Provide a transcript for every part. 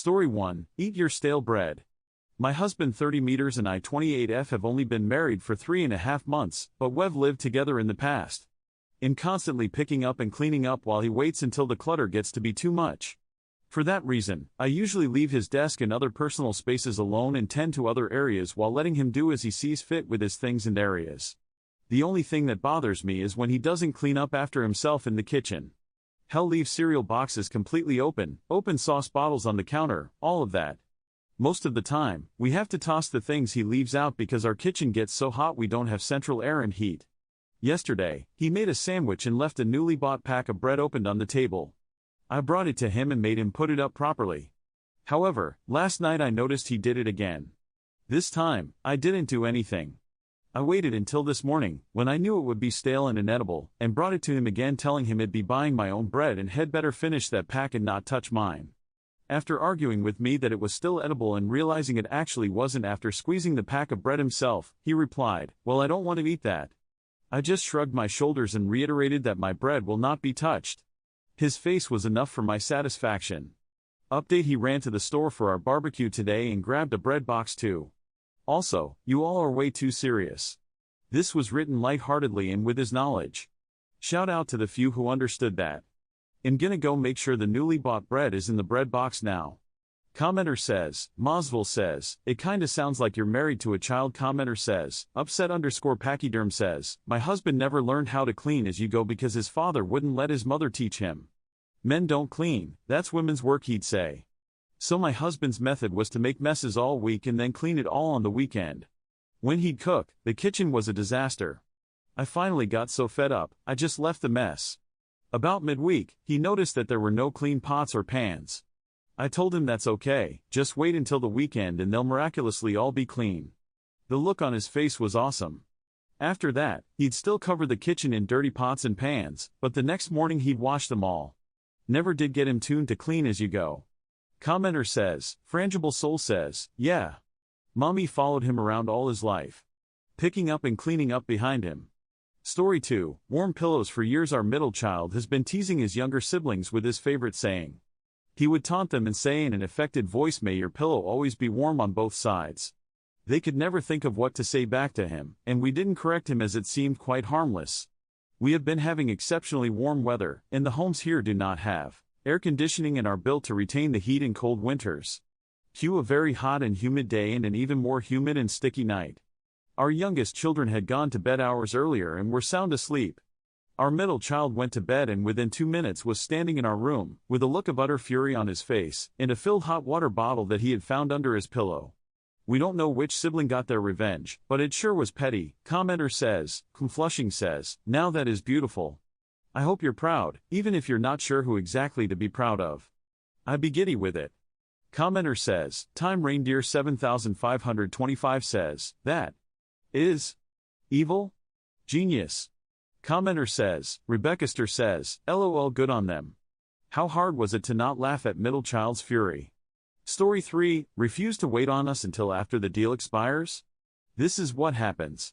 Story 1, Eat Your Stale Bread. My husband 30 meters and I 28F have only been married for 3.5 months, but we've lived together in the past. In constantly picking up and cleaning up while he waits until the clutter gets to be too much. For that reason, I usually leave his desk and other personal spaces alone and tend to other areas while letting him do as he sees fit with his things and areas. The only thing that bothers me is when he doesn't clean up after himself in the kitchen. He'll leave cereal boxes completely open sauce bottles on the counter, all of that. Most of the time, we have to toss the things he leaves out because our kitchen gets so hot we don't have central air and heat. Yesterday, he made a sandwich and left a newly bought pack of bread opened on the table. I brought it to him and made him put it up properly. However, last night I noticed he did it again. This time, I didn't do anything. I waited until this morning, when I knew it would be stale and inedible, and brought it to him again telling him I'd be buying my own bread and had better finish that pack and not touch mine. After arguing with me that it was still edible and realizing it actually wasn't after squeezing the pack of bread himself, he replied, "Well, I don't want to eat that." I just shrugged my shoulders and reiterated that my bread will not be touched. His face was enough for my satisfaction. Update: he ran to the store for our barbecue today and grabbed a bread box too. Also, you all are way too serious. This was written lightheartedly and with his knowledge. Shout out to the few who understood that. I'm gonna go make sure the newly bought bread is in the bread box now. Commenter says, Mosville says, it kinda sounds like you're married to a child. Commenter says, upset_pachyderm says, my husband never learned how to clean as you go because his father wouldn't let his mother teach him. Men don't clean, that's women's work, he'd say. So my husband's method was to make messes all week and then clean it all on the weekend. When he'd cook, the kitchen was a disaster. I finally got so fed up, I just left the mess. About midweek, he noticed that there were no clean pots or pans. I told him that's okay, just wait until the weekend and they'll miraculously all be clean. The look on his face was awesome. After that, he'd still cover the kitchen in dirty pots and pans, but the next morning he'd wash them all. Never did get him tuned to clean as you go. Commenter says, Frangible Soul says, yeah. Mommy followed him around all his life. Picking up and cleaning up behind him. Story 2, Warm Pillows. For years our middle child has been teasing his younger siblings with his favorite saying. He would taunt them and say in an affected voice, may your pillow always be warm on both sides. They could never think of what to say back to him, and we didn't correct him as it seemed quite harmless. We have been having exceptionally warm weather, and the homes here do not have air conditioning and are built to retain the heat in cold winters. Cue a very hot and humid day and an even more humid and sticky night. Our youngest children had gone to bed hours earlier and were sound asleep. Our middle child went to bed and within 2 minutes was standing in our room, with a look of utter fury on his face, and a filled hot water bottle that he had found under his pillow. We don't know which sibling got their revenge, but it sure was petty. Commenter says, Flushing says, now that is beautiful. I hope you're proud, even if you're not sure who exactly to be proud of. I'd be giddy with it. Commenter says, Time Reindeer 7525 says, that is evil? Genius. Commenter says, Rebeccaster says, LOL, good on them. How hard was it to not laugh at middle child's fury? Story 3, refuse to wait on us until after the deal expires? This is what happens.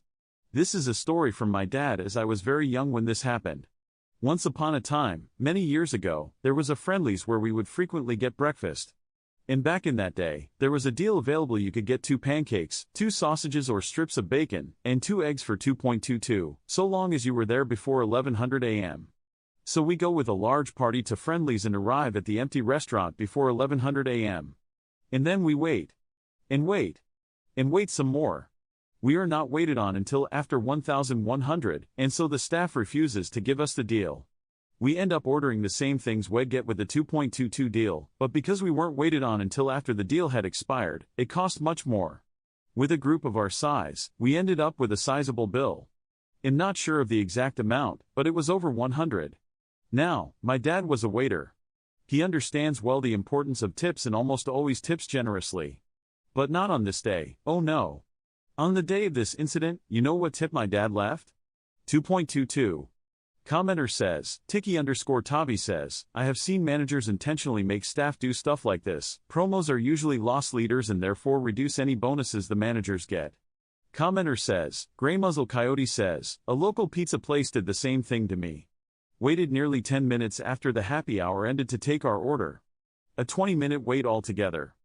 This is a story from my dad as I was very young when this happened. Once upon a time, many years ago, there was a Friendly's where we would frequently get breakfast. And back in that day, there was a deal available: you could get 2 pancakes, 2 sausages or strips of bacon, and 2 eggs for $2.22, so long as you were there before 1100 a.m. So we go with a large party to Friendly's and arrive at the empty restaurant before 1100 a.m. And then we wait. And wait. And wait some more. We are not waited on until after 1100, and so the staff refuses to give us the deal. We end up ordering the same things we'd get with the 2.22 deal, but because we weren't waited on until after the deal had expired, it cost much more. With a group of our size, we ended up with a sizable bill. I'm not sure of the exact amount, but it was over 100. Now, my dad was a waiter. He understands well the importance of tips and almost always tips generously. But not on this day, oh no. On the day of this incident, you know what tip my dad left? 2.22. Commenter says, Tiki_Tavi says, I have seen managers intentionally make staff do stuff like this. Promos are usually loss leaders and therefore reduce any bonuses the managers get. Commenter says, Grey Muzzle Coyote says, a local pizza place did the same thing to me. Waited nearly 10 minutes after the happy hour ended to take our order. A 20-minute wait altogether.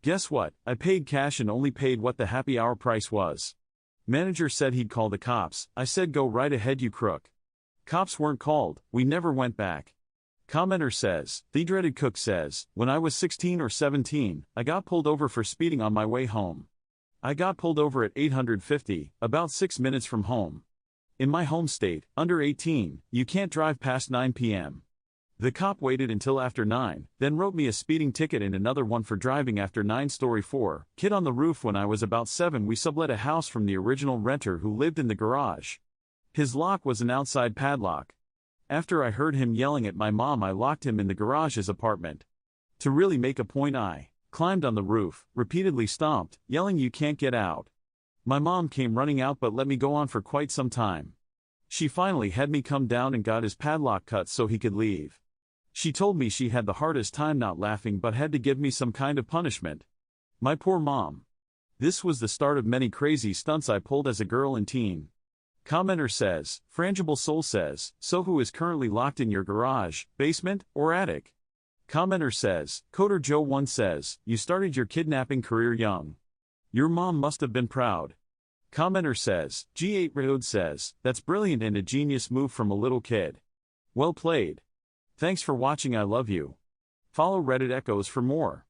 Guess what? I paid cash and only paid what the happy hour price was. Manager said he'd call the cops. I said go right ahead you crook. Cops weren't called, we never went back. Commenter says, the dreaded cook says, when I was 16 or 17, I got pulled over for speeding on my way home. I got pulled over at 850, about 6 minutes from home. In my home state, under 18, you can't drive past 9 p.m. The cop waited until after 9, then wrote me a speeding ticket and another one for driving after 9. Story 4, kid on the roof. When I was about 7 we sublet a house from the original renter who lived in the garage. His lock was an outside padlock. After I heard him yelling at my mom I locked him in the garage's apartment. To really make a point I climbed on the roof, repeatedly stomped, yelling you can't get out. My mom came running out but let me go on for quite some time. She finally had me come down and got his padlock cut so he could leave. She told me she had the hardest time not laughing but had to give me some kind of punishment. My poor mom. This was the start of many crazy stunts I pulled as a girl and teen. Commenter says, Frangible Soul says, so who is currently locked in your garage, basement, or attic? Commenter says, Coder Joe 1 says, you started your kidnapping career young. Your mom must have been proud. Commenter says, G8 Road says, that's brilliant and a genius move from a little kid. Well played. Thanks for watching, I love you. Follow Reddit Echoes for more.